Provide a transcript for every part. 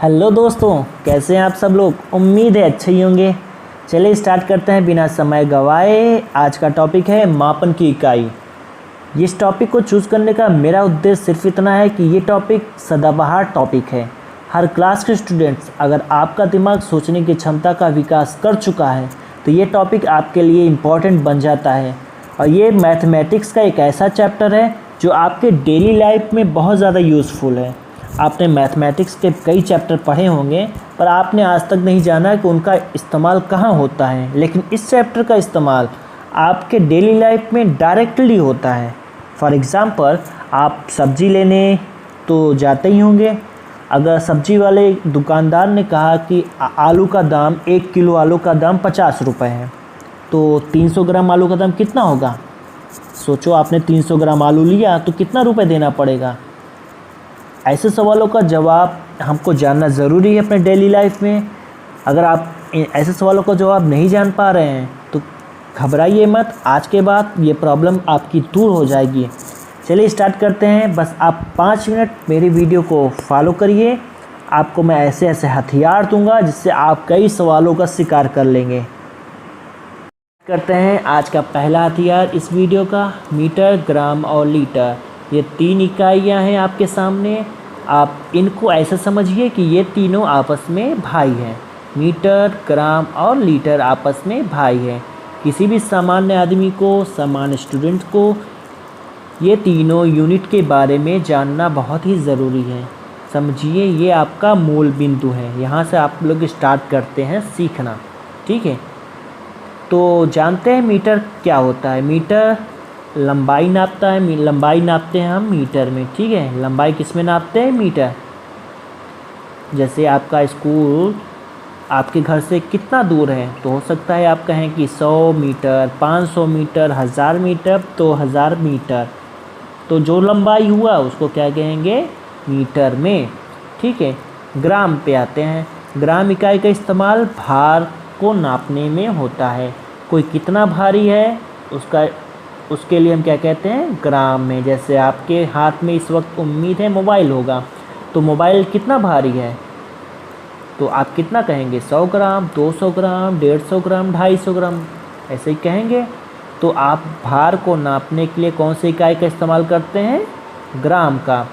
Hello दोस्तों, कैसे हैं आप सब लोग। उम्मीद है अच्छे ही होंगे। चलिए स्टार्ट करते हैं बिना समय गवाए। आज का टॉपिक है मापन की इकाई। इस टॉपिक को चूज़ करने का मेरा उद्देश्य सिर्फ इतना है कि ये टॉपिक सदाबहार टॉपिक है। हर क्लास के स्टूडेंट्स, अगर आपका दिमाग सोचने की क्षमता का विकास कर चुका है तो ये टॉपिक आपके लिए इम्पॉर्टेंट बन जाता है। और ये मैथमेटिक्स का एक ऐसा चैप्टर है जो आपके डेली लाइफ में बहुत ज़्यादा यूज़फुल है। आपने मैथमेटिक्स के कई चैप्टर पढ़े होंगे पर आपने आज तक नहीं जाना कि उनका इस्तेमाल कहाँ होता है, लेकिन इस चैप्टर का इस्तेमाल आपके डेली लाइफ में डायरेक्टली होता है। फॉर एग्ज़ाम्पल, आप सब्ज़ी लेने तो जाते ही होंगे। अगर सब्ज़ी वाले दुकानदार ने कहा कि आलू का दाम 1 किलो आलू का दाम 50 रुपये है, तो 300 ग्राम आलू का दाम कितना होगा। सोचो, आपने 300 ग्राम आलू लिया तो कितना रुपए देना पड़ेगा। ऐसे सवालों का जवाब हमको जानना ज़रूरी है अपने डेली लाइफ में। अगर आप ऐसे सवालों का जवाब नहीं जान पा रहे हैं तो घबराइए मत, आज के बाद ये प्रॉब्लम आपकी दूर हो जाएगी। चलिए स्टार्ट करते हैं। बस आप 5 मिनट मेरी वीडियो को फॉलो करिए। आपको मैं ऐसे ऐसे हथियार दूंगा जिससे आप कई सवालों का शिकार कर लेंगे। करते हैं आज का पहला हथियार इस वीडियो का, मीटर, ग्राम और लीटर। ये 3 इकाइयाँ हैं आपके सामने। आप इनको ऐसा समझिए कि ये तीनों आपस में भाई हैं। मीटर, ग्राम और लीटर आपस में भाई हैं। किसी भी सामान्य आदमी को, सामान्य स्टूडेंट को ये तीनों यूनिट के बारे में जानना बहुत ही ज़रूरी है। समझिए, ये आपका मूल बिंदु है। यहाँ से आप लोग स्टार्ट करते हैं सीखना, ठीक है। तो जानते हैं मीटर क्या होता है। मीटर लंबाई नापता है। लंबाई नापते हैं हम मीटर में, ठीक है। लंबाई किस में नापते हैं, मीटर। जैसे आपका स्कूल आपके घर से कितना दूर है, तो हो सकता है आप कहें कि 100 मीटर, 500 मीटर, 1000 मीटर, तो 1000 मीटर। तो जो लंबाई हुआ उसको क्या कहेंगे, मीटर में, ठीक है। ग्राम पे आते हैं। ग्राम इकाई का इस्तेमाल भार को नापने में होता है। कोई कितना भारी है उसके लिए हम क्या कहते हैं, ग्राम में। जैसे आपके हाथ में इस वक्त उम्मीद है मोबाइल होगा, तो मोबाइल कितना भारी है, तो आप कितना कहेंगे, 100 ग्राम, 200 ग्राम, 150 ग्राम, 250 ग्राम, ऐसे ही कहेंगे। तो आप भार को नापने के लिए कौन सी इकाई का इस्तेमाल करते हैं, ग्राम का।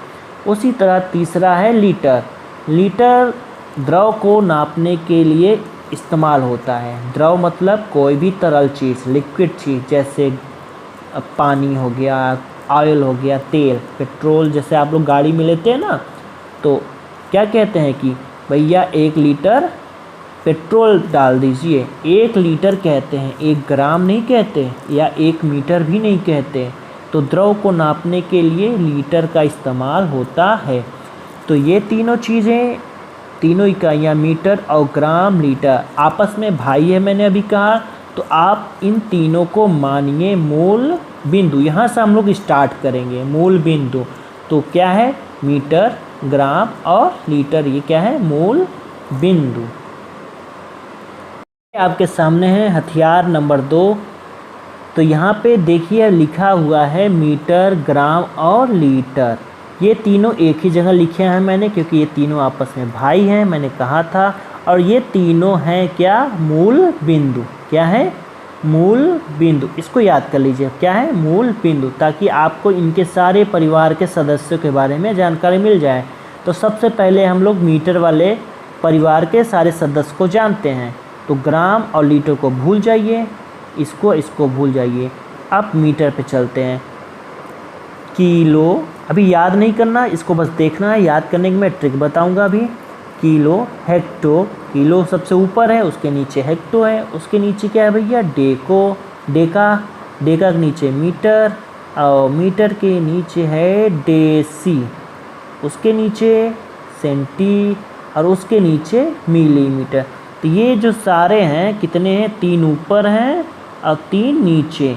उसी तरह तीसरा है लीटर। लीटर द्रव को नापने के लिए इस्तेमाल होता है। द्रव मतलब कोई भी तरल चीज़, लिक्विड चीज़, जैसे पानी हो गया, ऑयल हो गया, तेल, पेट्रोल। जैसे आप लोग गाड़ी में लेते हैं ना, तो क्या कहते हैं कि भैया 1 लीटर पेट्रोल डाल दीजिए। 1 लीटर कहते हैं, 1 ग्राम नहीं कहते, या 1 मीटर भी नहीं कहते। तो द्रव को नापने के लिए लीटर का इस्तेमाल होता है। तो ये तीनों चीज़ें, तीनों इकाइयाँ, मीटर और ग्राम, लीटर, आपस में भाई है, मैंने अभी कहा। तो आप इन तीनों को मानिए मूल बिंदु। यहाँ से हम लोग स्टार्ट करेंगे। मूल बिंदु तो क्या है, मीटर, ग्राम और लीटर, ये क्या है, मूल बिंदु। आपके सामने है हथियार नंबर 2। तो यहाँ पे देखिए लिखा हुआ है मीटर, ग्राम और लीटर। ये तीनों एक ही जगह लिखे हैं मैंने, क्योंकि ये तीनों आपस में भाई हैं, मैंने कहा था। और ये तीनों हैं क्या, मूल बिंदु। क्या है, मूल बिंदु। इसको याद कर लीजिए, क्या है, मूल बिंदु, ताकि आपको इनके सारे परिवार के सदस्यों के बारे में जानकारी मिल जाए। तो सबसे पहले हम लोग मीटर वाले परिवार के सारे सदस्य को जानते हैं। तो ग्राम और लीटर को भूल जाइए, इसको भूल जाइए। अब मीटर पे चलते हैं। किलो अभी याद नहीं करना, इसको बस देखना है। याद करने की मैं ट्रिक बताऊंगा अभी। किलो, हेक्टो, किलो सबसे ऊपर है, उसके नीचे हेक्टो है, उसके नीचे क्या है भैया, डेको, डेका, डेका के नीचे मीटर, और मीटर के नीचे है डेसी, उसके नीचे सेंटी, और उसके नीचे मिलीमीटर। तो ये जो सारे हैं कितने हैं, 3 ऊपर हैं और 3 नीचे,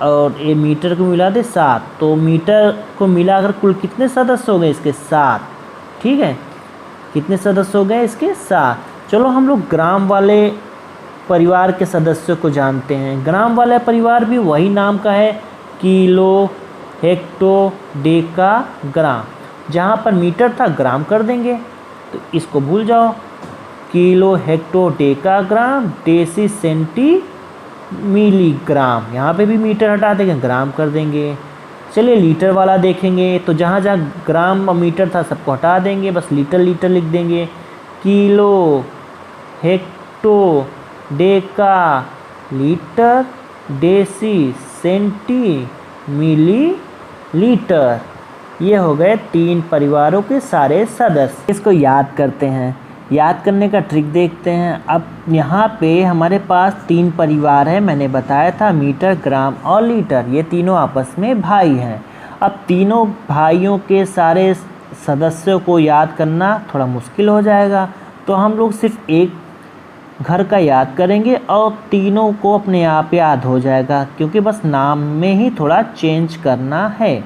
और ये मीटर को मिला दे 7। तो मीटर को मिलाकर कुल कितने सदस्य हो गए इसके, 7, ठीक है। कितने सदस्य हो गए इसके, 7। चलो हम लोग ग्राम वाले परिवार के सदस्यों को जानते हैं। ग्राम वाला परिवार भी वही नाम का है, किलो, हेक्टो, डेका, ग्राम। जहाँ पर मीटर था ग्राम कर देंगे। तो इसको भूल जाओ। Kilo hecto decagram deci centi milligram, यहाँ पे भी मीटर हटा देंगे, ग्राम कर देंगे। चलिए लीटर वाला देखेंगे, तो जहाँ जहाँ ग्राम और मीटर था सबको हटा देंगे, बस लीटर लीटर लिख देंगे। Kilo hecto deca litre deci centi milli litre. ये हो गए 3 परिवारों के सारे सदस्य। इसको याद करते हैं। याद करने का ट्रिक देखते हैं। अब यहाँ पे हमारे पास 3 परिवार है, मैंने बताया था मीटर, ग्राम और लीटर। ये तीनों आपस में भाई हैं। अब तीनों भाइयों के सारे सदस्यों को याद करना थोड़ा मुश्किल हो जाएगा, तो हम लोग सिर्फ एक घर का याद करेंगे और तीनों को अपने आप याद हो जाएगा, क्योंकि बस नाम में ही थोड़ा चेंज करना है।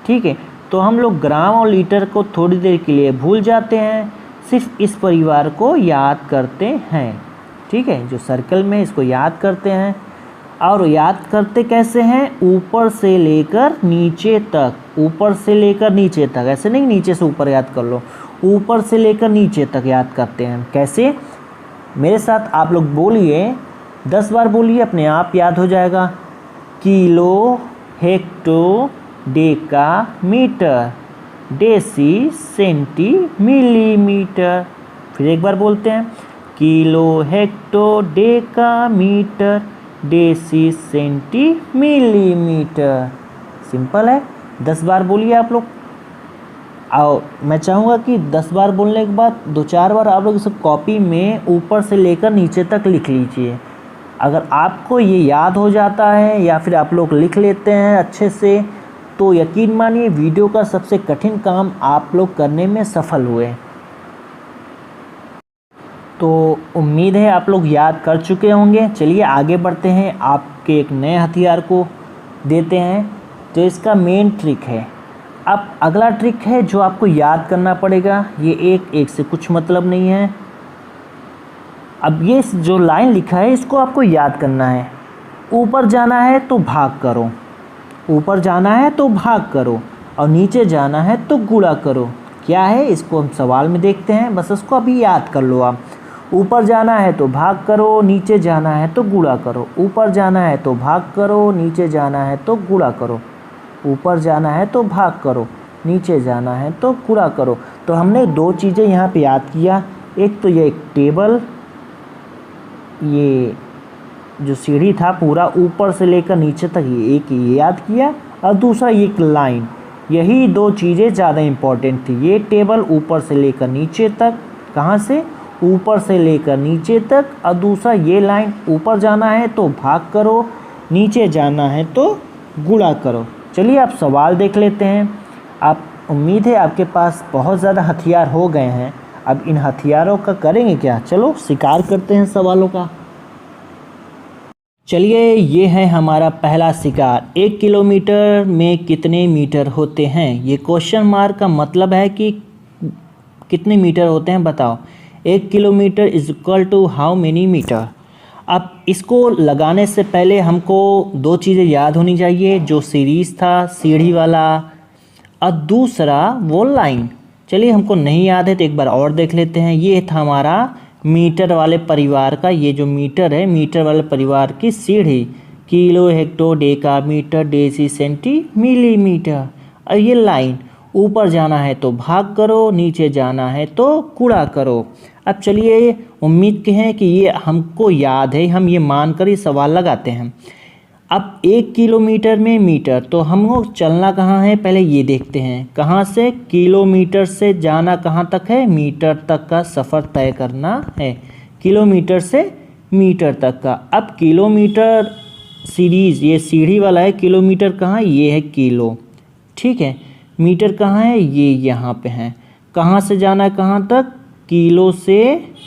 ठीक है, तो हम लोग ग्राम और लीटर को थोड़ी देर के लिए भूल जाते हैं, सिर्फ इस परिवार को याद करते हैं। ठीक है, जो सर्कल में इसको याद करते हैं। और याद करते कैसे हैं? ऊपर से लेकर नीचे तक, ऊपर से लेकर नीचे तक, ऐसे नहीं नीचे से ऊपर याद कर लो, ऊपर से लेकर नीचे तक याद करते हैं। कैसे? मेरे साथ आप लोग बोलिए, 10 बार बोलिए, अपने आप याद हो जाएगा। Kilo hecto deca metre deci centi millimetre. फिर एक बार बोलते हैं, kilo hecto deca metre deci centi millimetre. Simple है, 10 बार बोलिए आप लोग। आओ, मैं चाहूँगा कि 10 बार बोलने के बाद 2-4 बार आप लोग इस कॉपी में ऊपर से लेकर नीचे तक लिख लीजिए। अगर आपको ये याद हो जाता है या फिर आप लोग लिख लेते हैं अच्छे से, तो यकीन मानिए वीडियो का सबसे कठिन काम आप लोग करने में सफल हुए। तो उम्मीद है आप लोग याद कर चुके होंगे। चलिए आगे बढ़ते हैं, आपके एक नए हथियार को देते हैं। तो इसका मेन ट्रिक है। अब अगला ट्रिक है जो आपको याद करना पड़ेगा। ये एक से कुछ मतलब नहीं है। अब ये जो लाइन लिखा है इसको आपको याद करना है। ऊपर जाना है तो भाग करो, ऊपर जाना है तो भाग करो, और नीचे जाना है तो गुणा करो। क्या है इसको हम सवाल में देखते हैं, बस इसको अभी याद कर लो आप। ऊपर जाना है तो भाग करो, नीचे जाना है तो गुणा करो। ऊपर जाना है तो भाग करो, नीचे जाना है तो गुणा करो। ऊपर जाना है तो भाग करो, नीचे जाना है तो गुणा करो। तो हमने 2 चीज़ें यहाँ पे याद किया। एक तो ये एक टेबल, ये जो सीढ़ी था पूरा ऊपर से लेकर नीचे तक, ये याद किया, और दूसरा ये एक लाइन। यही 2 चीज़ें ज़्यादा इम्पोर्टेंट थी। ये टेबल ऊपर से लेकर नीचे तक, कहाँ से? ऊपर से लेकर नीचे तक, और दूसरा ये लाइन, ऊपर जाना है तो भाग करो, नीचे जाना है तो गुणा करो। चलिए आप सवाल देख लेते हैं। आप उम्मीद है आपके पास बहुत ज़्यादा हथियार हो गए हैं। अब इन हथियारों का करेंगे क्या? चलो शिकार करते हैं सवालों का। चलिए, ये है हमारा पहला शिकार। 1 किलोमीटर में कितने मीटर होते हैं? ये क्वेश्चन मार्क का मतलब है कि कितने मीटर होते हैं बताओ। 1 kilometre is equal to how many metre. अब इसको लगाने से पहले हमको 2 चीज़ें याद होनी चाहिए, जो सीरीज़ था सीढ़ी वाला, और दूसरा वो लाइन। चलिए हमको नहीं याद है तो एक बार और देख लेते हैं। ये था हमारा मीटर वाले परिवार का, ये जो मीटर है, मीटर वाले परिवार की सीढ़ी। Kilo hecto deca metre deci centi millimetre. और ये लाइन, ऊपर जाना है तो भाग करो, नीचे जाना है तो गुणा करो। अब चलिए, उम्मीद के हैं कि ये हमको याद है, हम ये मानकर ये सवाल लगाते हैं। अब 1 किलोमीटर में मीटर, तो हमको चलना कहाँ है पहले ये देखते हैं। कहाँ से? किलोमीटर से जाना कहाँ तक है? मीटर तक का सफ़र तय करना है, किलोमीटर से मीटर तक का। अब किलोमीटर सीरीज़, ये सीढ़ी वाला है, किलोमीटर कहाँ? ये है किलो, ठीक है। मीटर कहाँ है? ये यहाँ पे है। कहाँ से जाना है कहाँ तक? किलो से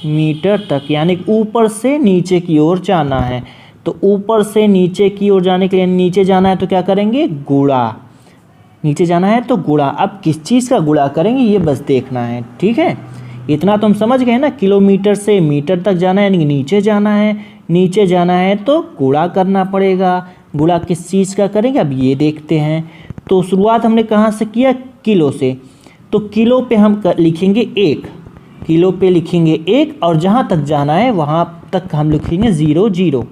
मीटर तक, यानी ऊपर से नीचे की ओर जाना है। तो ऊपर से नीचे की ओर जाने के लिए नीचे जाना है तो क्या करेंगे? गुणा। नीचे जाना है तो गुणा। अब किस चीज़ का गुणा करेंगे ये बस देखना है, ठीक है। इतना तो हम समझ गए ना, किलोमीटर से मीटर तक जाना है यानी नीचे जाना है। नीचे जाना है तो गुणा करना पड़ेगा। गुणा किस चीज़ का करेंगे अब ये देखते हैं। तो शुरुआत हमने कहाँ से किया? किलो से। तो किलो पे हम लिखेंगे 1, किलो पे लिखेंगे 1 और जहाँ तक जाना है वहाँ तक हम लिखेंगे 0 0।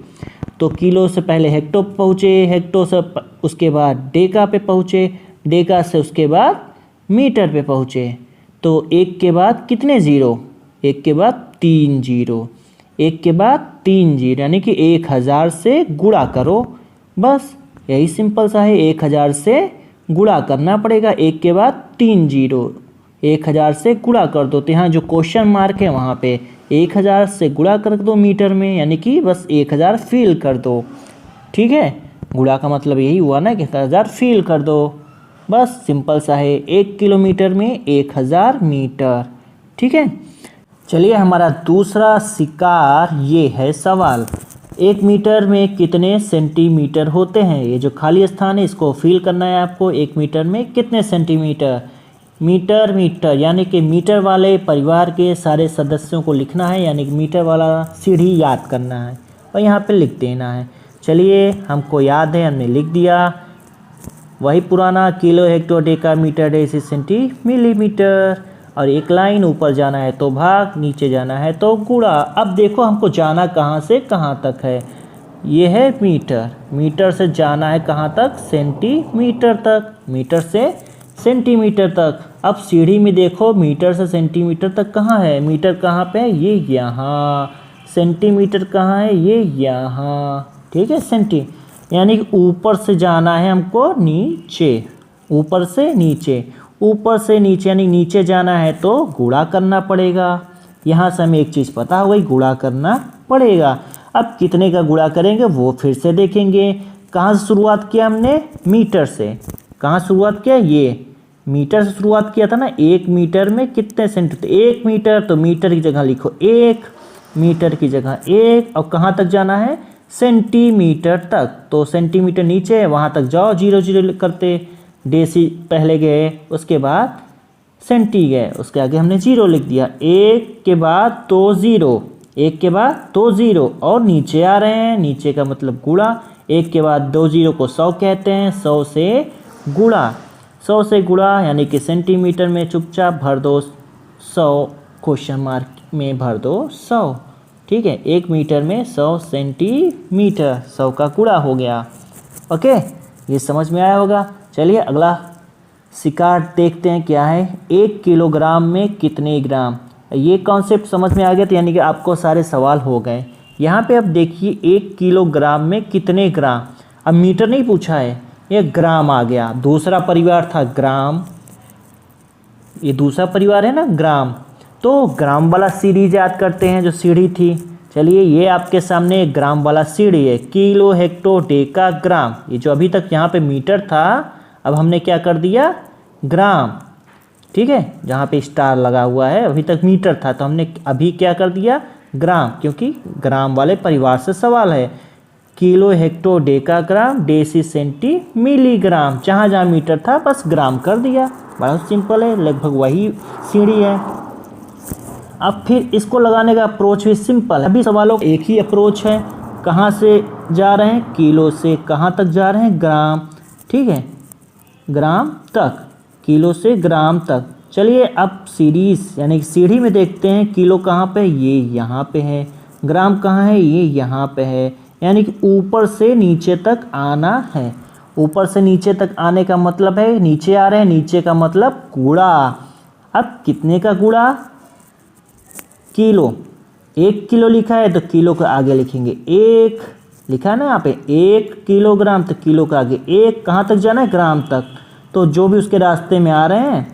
तो किलो से पहले हेक्टो पहुँचे, हेक्टो से उसके बाद डेका पे पहुँचे, डेका से उसके बाद मीटर पे पहुँचे। तो 1 के बाद कितने ज़ीरो? 1 के बाद 3 ज़ीरो, 1 के बाद 3 ज़ीरो, यानी कि 1000 से गुणा करो। बस यही सिंपल सा है, 1000 से गुणा करना पड़ेगा। 1 के बाद 3 ज़ीरो, 1000 से गुणा कर दो। तो यहाँ जो क्वेश्चन मार्क है वहाँ पे 1000 से गुणा कर दो मीटर में, यानी कि बस 1000 फिल कर दो। ठीक है, गुणा का मतलब यही हुआ ना कि 1000 फिल कर दो। बस सिंपल सा है, 1 किलोमीटर में 1000 मीटर। ठीक है, चलिए हमारा दूसरा शिकार ये है सवाल, 1 मीटर में कितने सेंटीमीटर होते हैं? ये जो खाली स्थान है इसको फिल करना है आपको। 1 मीटर में कितने सेंटीमीटर? मीटर मीटर यानी कि मीटर वाले परिवार के सारे सदस्यों को लिखना है, यानी कि मीटर वाला सीढ़ी याद करना है और यहाँ पे लिख देना है। चलिए हमको याद है, हमने लिख दिया। वही पुराना kilo hecto deca metre deci centi millimetre. और एक लाइन ऊपर जाना है तो भाग, नीचे जाना है तो गुणा। अब देखो हमको जाना कहाँ से कहाँ तक है। ये है मीटर, मीटर से जाना है कहाँ तक? सेंटीमीटर तक, मीटर से सेंटीमीटर तक। अब सीढ़ी में देखो मीटर से सेंटीमीटर तक कहाँ है? मीटर कहाँ पे है? ये यहाँ। सेंटीमीटर कहाँ है? ये यहाँ। ठीक है, सेंटी यानी कि ऊपर से जाना है हमको नीचे, ऊपर से नीचे, ऊपर से नीचे यानी नीचे जाना है तो गुणा करना पड़ेगा। यहाँ से हमें एक चीज़ पता हो गई, गुणा करना पड़ेगा। अब कितने का गुणा करेंगे वो फिर से देखेंगे। कहाँ से शुरुआत किया हमने? मीटर से। कहाँ शुरुआत किया? ये मीटर से शुरुआत किया था ना। 1 मीटर में कितने सेंटीमीटर? 1 मीटर, तो मीटर की जगह लिखो 1, मीटर की जगह 1। और कहाँ तक जाना है? सेंटीमीटर तक। तो सेंटीमीटर नीचे है, वहाँ तक जाओ, 0 0 करते। डेसी पहले गए, उसके बाद सेंटी गए, उसके आगे हमने 0 लिख दिया। 1 के बाद 2 ज़ीरो, 1 के बाद 2 ज़ीरो और नीचे आ रहे हैं, नीचे का मतलब गुणा। 1 के बाद 2 ज़ीरो को 100 कहते हैं, 100 से गुणा, 100 से गुणा यानी कि सेंटीमीटर में चुपचाप भर दो 100, क्वेश्चन मार्क में भर दो 100। ठीक है, 1 मीटर में 100 सेंटीमीटर, 100 का गुणा हो गया। ओके, ये समझ में आया होगा। चलिए अगला शिकार देखते हैं क्या है। 1 किलोग्राम में कितने ग्राम? ये कॉन्सेप्ट समझ में आ गया तो यानी कि आपको सारे सवाल हो गए। यहाँ पे अब देखिए 1 किलोग्राम में कितने ग्राम। अब मीटर नहीं पूछा है, ये ग्राम आ गया। दूसरा परिवार था ग्राम, ये दूसरा परिवार है ना ग्राम। तो ग्राम वाला सीरीज याद करते हैं जो सीढ़ी थी। चलिए ये आपके सामने ग्राम वाला सीढ़ी है, किलो हेक्टो डेका ग्राम। ये जो अभी तक यहाँ पे मीटर था अब हमने क्या कर दिया? ग्राम। ठीक है, जहाँ पे स्टार लगा हुआ है अभी तक मीटर था तो हमने अभी क्या कर दिया? ग्राम, क्योंकि ग्राम वाले परिवार से सवाल है। किलो हेक्टो डेका ग्राम डेसी सेंटी मिलीग्राम, जहाँ जहाँ मीटर था बस ग्राम कर दिया। बहुत सिंपल है, लगभग वही सीढ़ी है। अब फिर इसको लगाने का अप्रोच भी सिंपल है। अभी सवालों एक ही अप्रोच है। कहाँ से जा रहे हैं? किलो से। कहाँ तक जा रहे हैं? ग्राम। ठीक है, ग्राम तक, किलो से ग्राम तक। चलिए अब सीरीज यानी सीढ़ी में देखते हैं। किलो कहाँ पे? ये यहाँ पे है। ग्राम कहाँ है? ये यहाँ पे है। यानी कि ऊपर से नीचे तक आना है। ऊपर से नीचे तक आने का मतलब है नीचे आ रहे हैं, नीचे का मतलब गुणा। अब कितने का गुणा? किलो। 1 किलो लिखा है तो किलो के आगे लिखेंगे 1, लिखा है ना यहाँ पे 1 किलोग्राम, तो किलो के आगे 1। कहाँ तक जाना है? ग्राम तक। तो जो भी उसके रास्ते में आ रहे हैं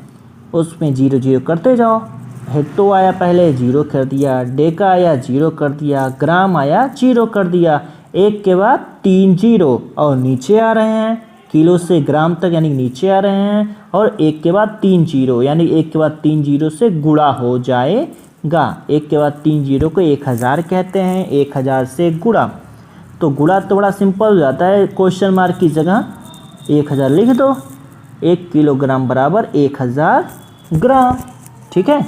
उसमें 0 0 करते जाओ। हेक्टो आया पहले 0 कर दिया, डेका आया 0 कर दिया, ग्राम आया 0 कर दिया। 1 के बाद 3 0 और नीचे आ रहे हैं किलो से ग्राम तक, यानी नीचे आ रहे हैं। और 1 के बाद 3 0 यानी 1 के बाद 3 0 से गुणा हो जाएगा। 1 के बाद 3 0 को 1000 कहते हैं, 1000 से गुणा। तो गुणा तो बड़ा सिंपल हो जाता है, क्वेश्चन मार्क की जगह 1000 लिख दो। 1 किलोग्राम बराबर 1000 ग्राम। ठीक है,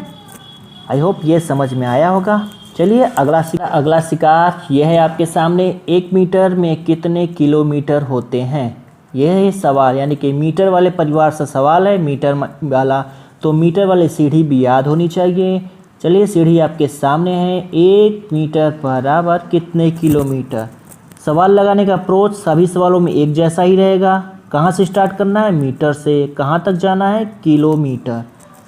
आई होप ये समझ में आया होगा। चलिए अगला शिकार यह है आपके सामने। 1 मीटर में कितने किलोमीटर होते हैं? यह है सवाल, यानी कि मीटर वाले परिवार से सवाल है। मीटर वाला तो मीटर वाली सीढ़ी भी याद होनी चाहिए। चलिए सीढ़ी आपके सामने है। 1 मीटर बराबर कितने किलोमीटर। सवाल लगाने का अप्रोच सभी सवालों में एक जैसा ही रहेगा। कहाँ से स्टार्ट करना है, मीटर से। कहाँ तक जाना है, किलोमीटर।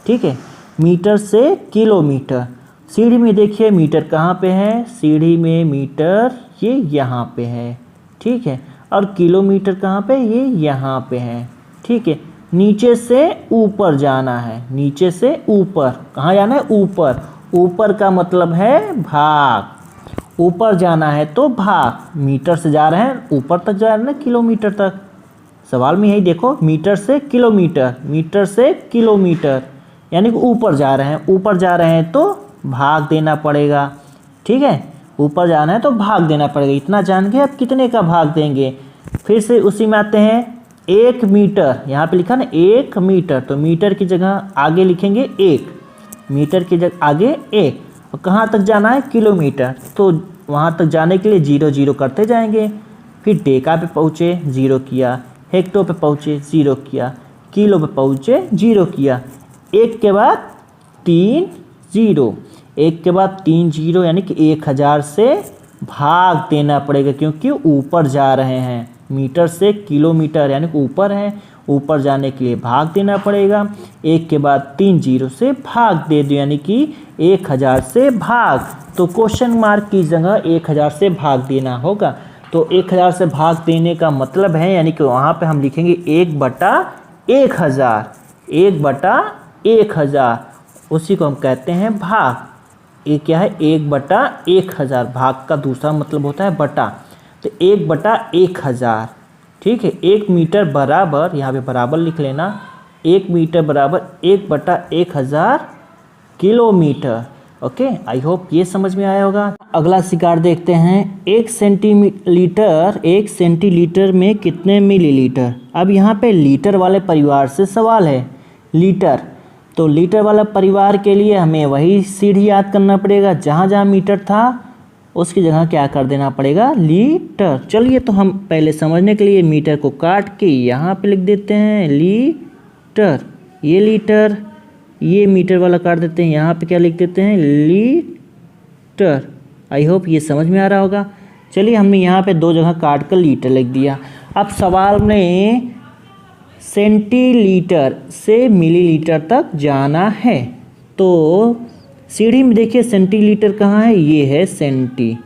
ठीक है, मीटर से किलोमीटर। सीढ़ी में देखिए मीटर कहाँ पे है, सीढ़ी में मीटर ये यहाँ पे है। ठीक है, और किलोमीटर कहाँ पे, ये यहाँ पे है। ठीक है, नीचे से ऊपर जाना है, नीचे से ऊपर। कहाँ जाना है, ऊपर। ऊपर का मतलब है भाग, ऊपर जाना है तो भाग। मीटर से जा रहे हैं ऊपर तक जा रहे हैं ना, किलोमीटर तक। सवाल में यही देखो, मीटर से किलोमीटर, मीटर से किलोमीटर, यानी कि ऊपर जा रहे हैं। ऊपर जा रहे हैं तो भाग देना पड़ेगा। ठीक है, ऊपर जाना है तो भाग देना पड़ेगा। इतना जान के अब कितने का भाग देंगे। फिर से उसी में आते हैं। 1 मीटर, यहाँ पे लिखा ना 1 मीटर, तो मीटर की जगह आगे लिखेंगे 1, मीटर की जगह आगे 1। और कहाँ तक जाना है, किलोमीटर, तो वहाँ तक जाने के लिए 0 0 करते जाएंगे। फिर डेका पे पहुँचे, 0 किया। हेक्टो पे पहुँचे, 0 किया। किलो पे पहुँचे, 0 किया। 1 के बाद 3 0, 1 के बाद 3 0, यानी कि 1000 से भाग देना पड़ेगा, क्योंकि ऊपर जा रहे हैं। मीटर से किलोमीटर यानी कि ऊपर है, ऊपर जाने के लिए भाग देना पड़ेगा। 1 के बाद 3 0 से भाग दे दो, यानी कि 1000 से भाग। तो क्वेश्चन मार्क की जगह 1000 से भाग देना होगा। तो 1000 से भाग देने का मतलब है, यानी कि वहाँ पे हम लिखेंगे 1/1000, 1/1000, उसी को हम कहते हैं भाग। ये क्या है, 1/1000। भाग का दूसरा मतलब होता है बटा, तो 1/1000। ठीक है, 1 मीटर बराबर, यहाँ पे बराबर लिख लेना, 1 मीटर बराबर 1/1000 किलोमीटर। ओके, आई होप ये समझ में आया होगा। अगला शिकार देखते हैं। 1 सेंटीलीटर में कितने मिलीलीटर। अब यहाँ पे लीटर वाले परिवार से सवाल है, लीटर। तो लीटर वाला परिवार के लिए हमें वही सीढ़ी याद करना पड़ेगा, जहाँ जहाँ मीटर था उसकी जगह क्या कर देना पड़ेगा, लीटर। चलिए, तो हम पहले समझने के लिए मीटर को काट के यहाँ पे लिख देते हैं लीटर। ये लीटर, ये मीटर वाला काट देते हैं, यहाँ पे क्या लिख देते हैं, लीटर। आई होप ये समझ में आ रहा होगा। चलिए, हमने यहाँ पे 2 जगह काट कर लीटर लिख दिया। अब सवाल में सेंटीलीटर से मिलीलीटर तक जाना है, तो सीढ़ी में देखिए सेंटीलीटर कहाँ है, ये है सेंटी।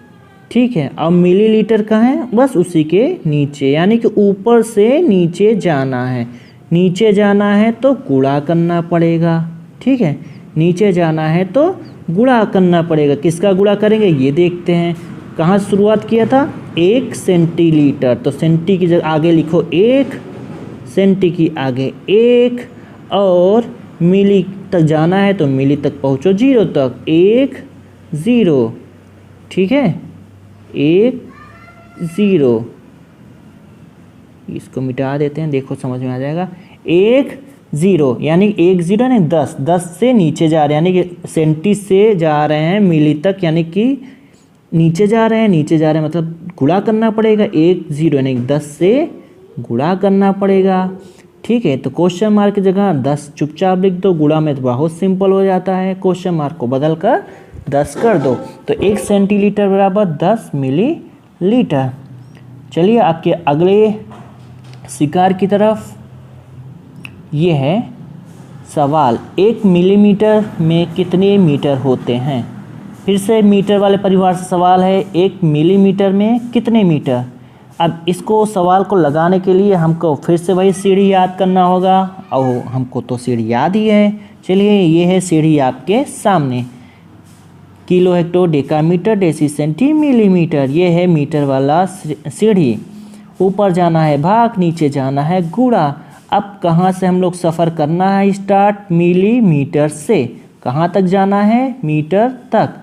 ठीक है, अब मिलीलीटर कहाँ है, बस उसी के नीचे, यानी कि ऊपर से नीचे जाना है। नीचे जाना है तो गुणा करना पड़ेगा। ठीक है, नीचे जाना है तो गुणा करना पड़ेगा। किसका गुणा करेंगे, ये देखते हैं। कहाँ शुरुआत किया था, 1 सेंटीलीटर, तो सेंटी की जगह आगे लिखो 1, सेंटी की आगे 1, और मिली तक जाना है तो मिली तक पहुँचो 0 तक, 1 0। ठीक है, 1 0, इसको मिटा देते हैं, देखो समझ में आ जाएगा। 1 0 यानी 1 0 यानी 10, 10 से नीचे जा रहे हैं, यानी कि सेंटी से जा रहे हैं मिली तक, यानी कि नीचे जा रहे हैं, नीचे जा रहे हैं मतलब गुणा करना पड़ेगा। 1 0 यानी 10 से गुणा करना पड़ेगा। ठीक है, तो क्वेश्चन मार्क की जगह 10 चुपचाप लिख दो, गुणा में तो बहुत सिंपल हो जाता है, क्वेश्चन मार्क को बदल कर 10 कर दो, तो 1 सेंटीलीटर बराबर 10 मिलीलीटर। चलिए आपके अगले शिकार की तरफ। ये है सवाल, 1 मिलीमीटर में कितने मीटर होते हैं। फिर से मीटर वाले परिवार से सवाल है, 1 मिलीमीटर में कितने मीटर। अब इसको सवाल को लगाने के लिए हमको फिर से वही सीढ़ी याद करना होगा, और हमको तो सीढ़ी याद ही है। चलिए, ये है सीढ़ी आपके सामने, kilo, hecto, decametre, deci, centi, millimetre. ये है मीटर वाला सीढ़ी। ऊपर जाना है भाग, नीचे जाना है गुणा। अब कहाँ से हम लोग सफ़र करना है स्टार्ट, मिलीमीटर से। कहाँ तक जाना है, मीटर तक।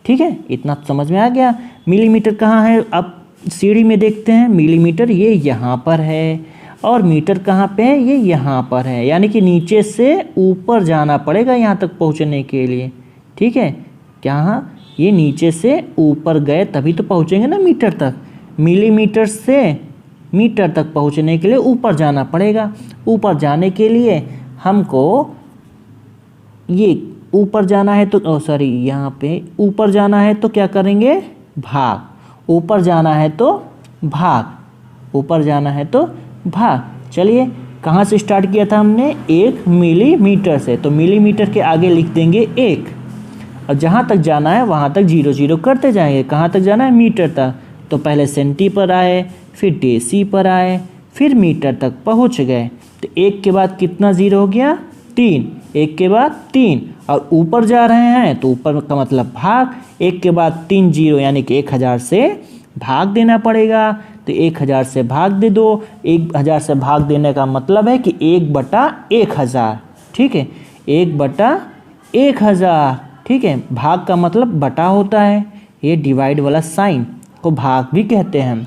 ठीक है, इतना समझ में आ गया। मिलीमीटर कहाँ है, अब सीढ़ी में देखते हैं, मिलीमीटर ये यहाँ पर है, और मीटर कहाँ पे है, ये यहाँ पर है, यानी कि नीचे से ऊपर जाना पड़ेगा यहाँ तक पहुँचने के लिए। ठीक है, क्या ये नीचे से ऊपर गए तभी तो पहुँचेंगे ना मीटर तक। मिलीमीटर से मीटर तक पहुँचने के लिए ऊपर जाना पड़ेगा। ऊपर जाने के लिए हमको ये ऊपर जाना है तो सॉरी यहाँ पे ऊपर जाना है तो क्या करेंगे, भाग। ऊपर जाना है तो भाग, ऊपर जाना है तो भाग। चलिए कहाँ से स्टार्ट किया था हमने, 1 मिलीमीटर से, तो मिलीमीटर के आगे लिख देंगे 1 और जहाँ तक जाना है वहाँ तक 0 0 करते जाएंगे। कहाँ तक जाना है, मीटर तक। तो पहले सेंटी पर आए, फिर डेसी पर आए, फिर मीटर तक पहुँच गए। तो 1 के बाद कितना 0 हो गया, 3। 1 के बाद 3 और ऊपर जा रहे हैं तो ऊपर का मतलब भाग। 1 के बाद 3 0 यानी कि 1000 से भाग देना पड़ेगा। तो 1000 से भाग दे दो। 1000 से भाग देने का मतलब है कि 1/1000, ठीक है, 1/1000, ठीक है। भाग का मतलब बटा होता है, ये डिवाइड वाला साइन को भाग भी कहते हैं,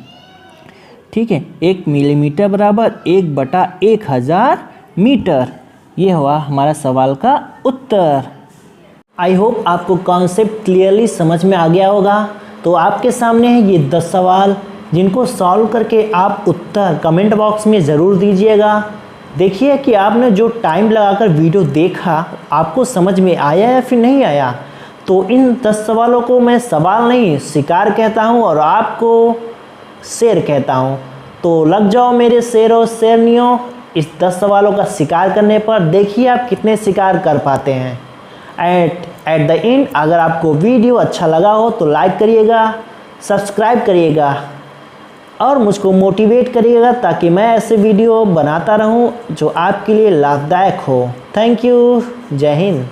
ठीक है। 1 मिलीमीटर बराबर 1/1000 मीटर। ये हुआ हमारा सवाल का उत्तर। आई होप आपको कॉन्सेप्ट क्लियरली समझ में आ गया होगा। तो आपके सामने है ये 10 सवाल, जिनको सॉल्व करके आप उत्तर कमेंट बॉक्स में ज़रूर दीजिएगा। देखिए कि आपने जो टाइम लगाकर वीडियो देखा आपको समझ में आया या फिर नहीं आया। तो इन 10 सवालों को मैं सवाल नहीं शिकार कहता हूँ और आपको शेर कहता हूँ। तो लग जाओ मेरे शेरों शेरनियों इस 10 सवालों का शिकार करने पर। देखिए आप कितने शिकार कर पाते हैं। एट द एंड अगर आपको वीडियो अच्छा लगा हो तो लाइक करिएगा, सब्सक्राइब करिएगा और मुझको मोटिवेट करिएगा ताकि मैं ऐसे वीडियो बनाता रहूं जो आपके लिए लाभदायक हो। Thank you. जय हिंद।